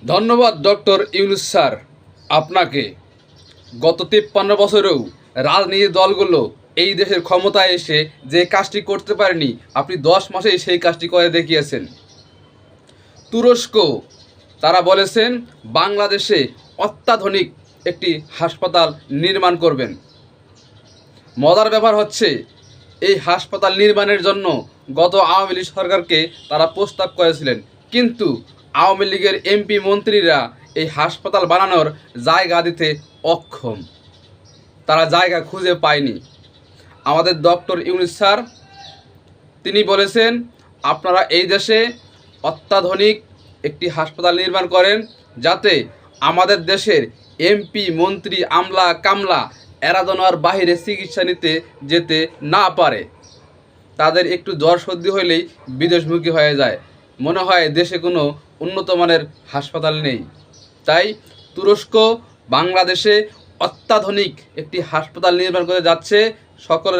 ধন্যবাদ doctor Yunus sir আপনাকে। গত 53 বছরেও রাজনীতির দলগুলো এই দেশের ক্ষমতায় এসে যে কাজটি করতে পারেনি, আপনি 10 মাসেই সেই কাজটি করে দেখিয়েছেন। তুরস্ক তারা বলেছেন বাংলাদেশে অত্যাধুনিক একটি হাসপাতাল নির্মাণ করবেন। মজার ব্যাপার হচ্ছে, এই হাসপাতাল নির্মাণের জন্য গত আওয়ামী লীগ সরকারকে তারা প্রস্তাব করেছিলেন, কিন্তু আওয়ামী লীগের এমপি মন্ত্রীরা এই হাসপাতাল বানানোর জায়গা দিতে অক্ষম, তারা জায়গা খুঁজে পায়নি। আমাদের ডক্টর ইউনূস স্যার তিনি বলেছেন আপনারা এই দেশে অত্যাধুনিক একটি হাসপাতাল নির্মাণ করেন, যাতে আমাদের দেশের এমপি মন্ত্রী আমলা কামলা এরা যেন আর বাহিরে চিকিৎসা নিতে যেতে না পারে। তাদের একটু জ্বর সর্দি হইলেই বিদেশমুখী হয়ে যায়, মনে হয় দেশে কোনো উন্নত মানের হাসপাতাল নেই। তাই তুরস্ক বাংলাদেশে অত্যাধুনিক একটি হাসপাতাল নির্মাণ করে যাচ্ছে। সকলের